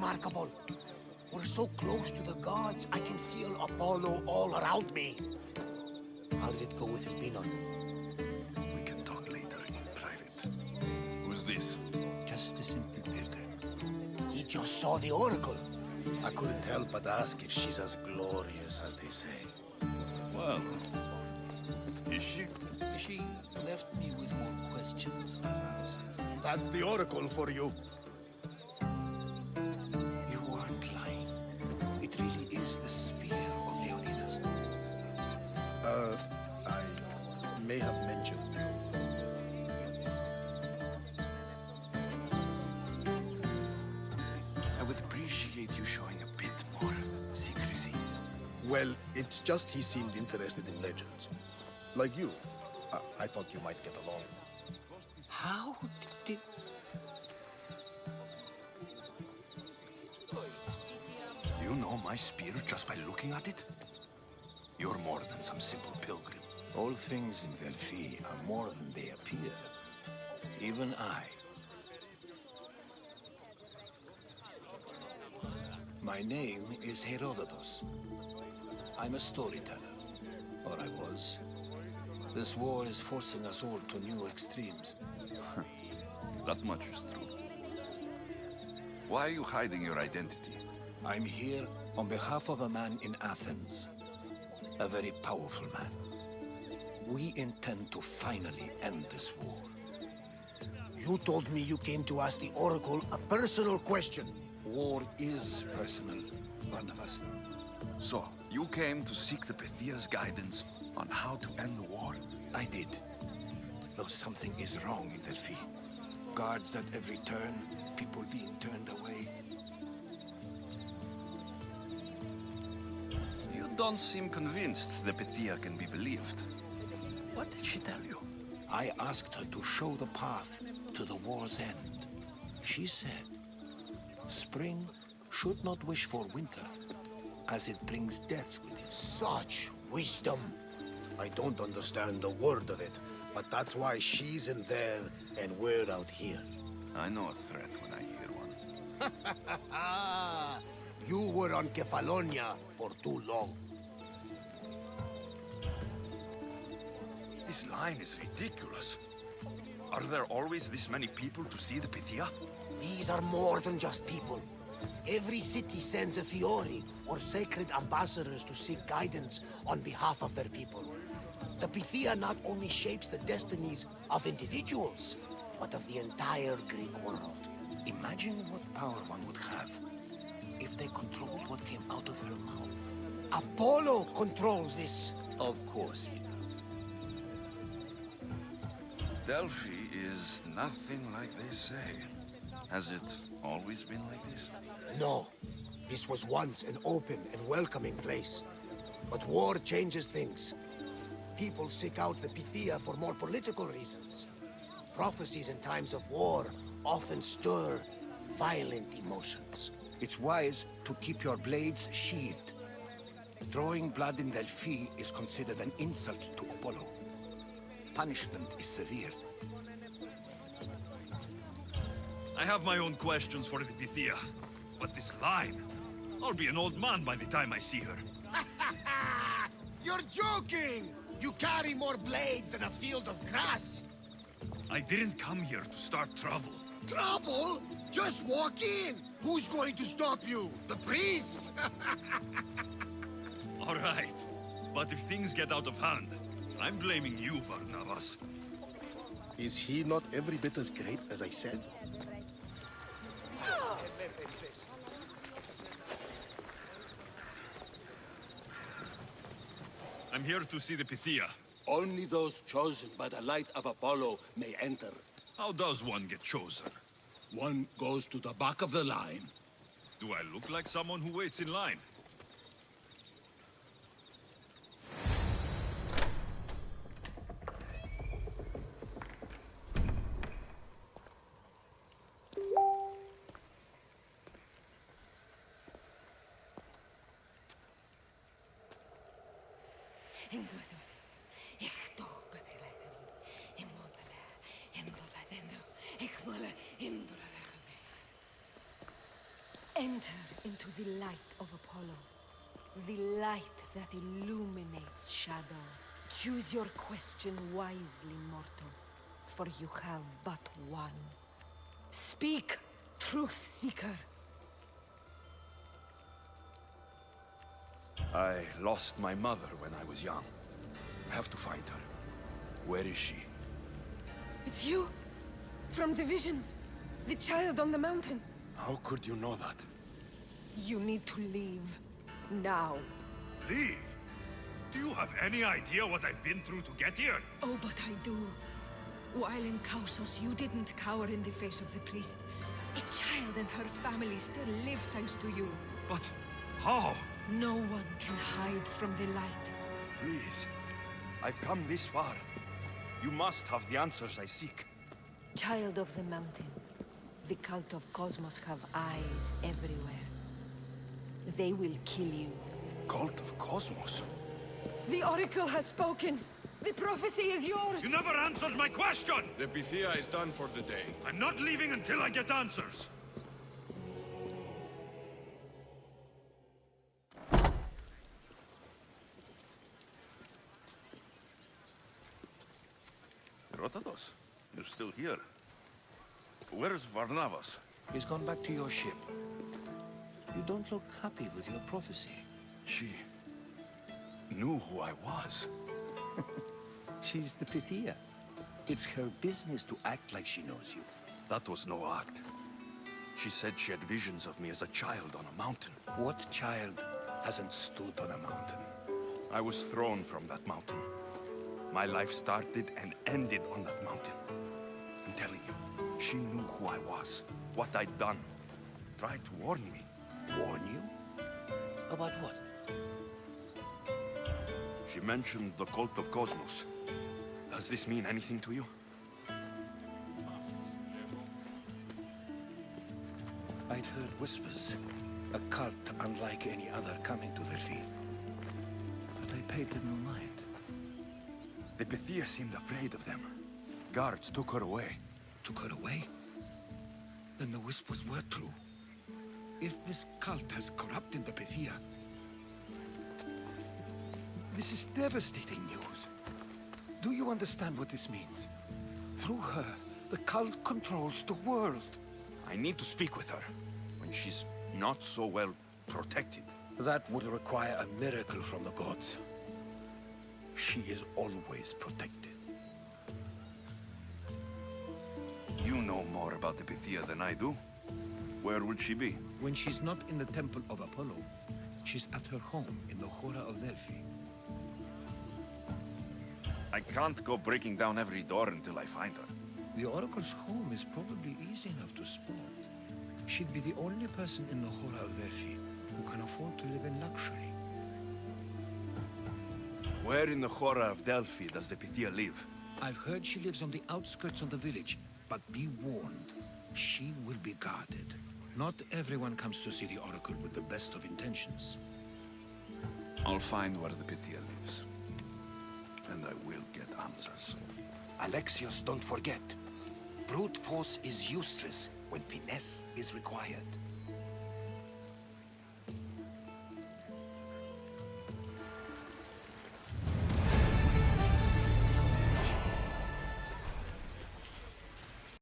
remarkable. We're so close to the gods, I can feel Apollo all around me. How did it go with Elpinon? We can talk later in private. Who's this? Just a simple pilgrim. He just saw the oracle. I couldn't help but ask if she's as glorious as they say. Well, is she? She left me with more questions than answers. That's the oracle for you. You weren't lying. It really is the spear of Leonidas. I may have mentioned you. I would appreciate you showing a bit more secrecy. Well, it's just he seemed interested in legends. Like you. I thought you might get along. How did... You know my spear just by looking at it? You're more than some simple pilgrim. All things in Delphi are more than they appear. Even I. My name is Herodotus. I'm a storyteller. Or I was. This war is forcing us all to new extremes. That much is true. Why are you hiding your identity? I'm here on behalf of a man in Athens. A very powerful man. We intend to finally end this war. You told me you came to ask the oracle a personal question. War is personal, Barnabas. So, you came to seek the Pythia's guidance on how to end the war? I did. Though something is wrong in Delphi. Guards at every turn, people being turned away. You don't seem convinced the Pythia can be believed. What did she tell you? I asked her to show the path to the war's end. She said, spring should not wish for winter, as it brings death with it. Such wisdom. I don't understand a word of it, but that's why she's in there and we're out here. I know a threat when I hear one. You were on Kefalonia for too long. This line is ridiculous. Are there always this many people to see the Pythia? These are more than just people. Every city sends a Fiori, or sacred ambassadors to seek guidance on behalf of their people. The Pythia not only shapes the destinies of individuals, but of the entire Greek world. Imagine what power one would have if they controlled what came out of her mouth. Apollo controls this. Of course he does. Delphi is nothing like they say. Has it always been like this? No. This was once an open and welcoming place. But war changes things. People seek out the Pythia for more political reasons. Prophecies in times of war often stir violent emotions. It's wise to keep your blades sheathed. Drawing blood in Delphi is considered an insult to Apollo. Punishment is severe. I have my own questions for the Pythia. But this line... I'll be an old man by the time I see her. You're joking! You carry more blades than a field of grass! I didn't come here to start trouble. Trouble? Just walk in! Who's going to stop you? The priest? All right. But if things get out of hand, I'm blaming you, Varnavas. Is he not every bit as great as I said? I'm here to see the Pythia. Only those chosen by the light of Apollo may enter. How does one get chosen? One goes to the back of the line. Do I look like someone who waits in line? Enter into the light of Apollo. The light that illuminates shadow. Choose your question wisely, mortal. For you have but one. Speak, truth seeker. I lost my mother when I was young. I have to find her. Where is she? It's you? From the visions? The child on the mountain? How could you know that? You need to leave. Now. Leave? Do you have any idea what I've been through to get here? Oh, but I do. While in Kausos, you didn't cower in the face of the priest. A child and her family still live thanks to you. But how? No one can hide from the light. Please. I've come this far. You must have the answers I seek. Child of the mountain, the cult of Cosmos have eyes everywhere. They will kill you. Cult of Cosmos? The Oracle has spoken! The prophecy is yours! You never answered my question! The Pythia is done for the day. I'm not leaving until I get answers! Rotatos, you're still here. Where's Varnavas? He's gone back to your ship. You don't look happy with your prophecy. She knew who I was. She's the Pythia. It's her business to act like she knows you. That was no act. She said she had visions of me as a child on a mountain. What child hasn't stood on a mountain? I was thrown from that mountain. My life started and ended on that mountain. I'm telling you, she knew who I was, what I'd done. Tried to warn me. Warn you? About what? She mentioned the cult of Cosmos. Does this mean anything to you? I'd heard whispers. A cult unlike any other coming to Delphi. But I paid them no mind. The Pythia seemed afraid of them. Guards took her away. Took her away? Then the whispers were true. If this cult has corrupted the Pythia, this is devastating news. Do you understand what this means? Through her, the cult controls the world. I need to speak with her when she's not so well protected. That would require a miracle from the gods. She is always protected. You know more about the Pythia than I do. Where would she be? When she's not in the temple of Apollo, she's at her home in the Hora of Delphi. I can't go breaking down every door until I find her. The Oracle's home is probably easy enough to spot. She'd be the only person in the Hora of Delphi who can afford to live in luxury. Where in the Hora of Delphi does the Pythia live? I've heard she lives on the outskirts of the village, but be warned, she will be guarded. Not everyone comes to see the Oracle with the best of intentions. I'll find where the Pythia lives. And I will get answers. Alexios, don't forget. Brute force is useless when finesse is required.